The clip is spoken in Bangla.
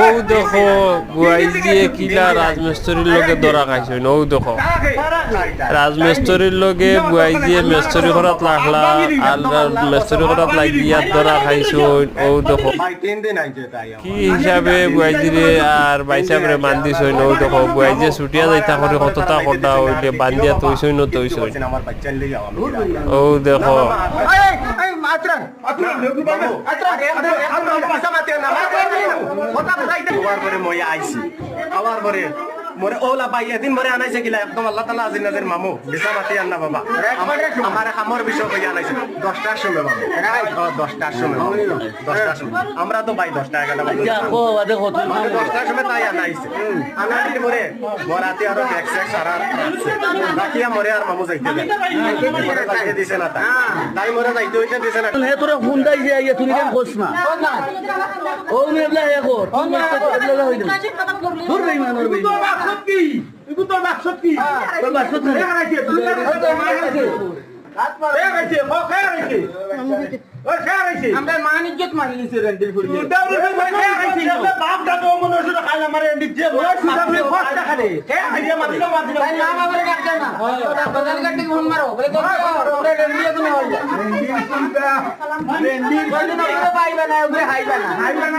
ও দেখো বুয়াইজিয়ে কিলা রাজমিস্ত্রির লগে ধরা খাইছে ও দেখো রাজমিস্ত্রির লগে বুয়াইজিয়ে মিস্ত্রি করাত লাগলা আর মিস্ত্রি করাত লাগিয়া ধরা খাইছে ও দেখো কি হিসাবে বুয়াইজিরে আর বাইসাবরে মান্দিছ ও দেখো বুয়াইজিয়ে ছুটিয়া যাইতা করে কতটা কটা হইলে বান্দিয়া তৈছই ন তৈছই ও দেখো মোরে ওলা ভাই এদিন মোরে আনাইছে কিলা একদম আল্লাহ তাআলা আজিন নাজের মামু বিছা মাতি আন্না বাবা আমার খামর বিষয় কই আনাইছে 10টার সময় বাবা 10টার সময় 10টার সময় আমরা তো ভাই 10টা 11টা বাজে দেখো আদে কত 10টার সময় তাই আনাইছে আনাইতে মোরে মোরাতে আরো ব্যাকসেক সারা বাকিয়া মোরে আর মামু যাইতে দেয় মোরে তাকে দিছে না তাই মোরে যাইতে হইছে দিছে না হে তোরা হুন্ডাই যে আইয়া তুমি কেন খোসনা ও নেবলা হে কর তুমি এবলা হইল দূর বেই মানর বেই মাকসদ কি ইবু তো মাকসদ কি তোর মাকসদ না তুই মারাইছে হাত মারে গেছে খোখা গেছে ও খাইছে আমরা মান ইজ্জত মারি নিছে রেন্ডিল ফুরি দাউরে ভাই খাইছে বাপ দাদা মনুষ্য খাইলা মারে রেন্ডিল যে ও সুদামে খোটা খালে কে আইয়া মারলো তাই না আমারে কাটে না ওটা বদল কাটে ফোন মারো বলে তো ওরে রেন্ডিল তুমি হই যা রেন্ডিল সুদা রেন্ডিল বলে না পাইবা না ওরে হাইবা না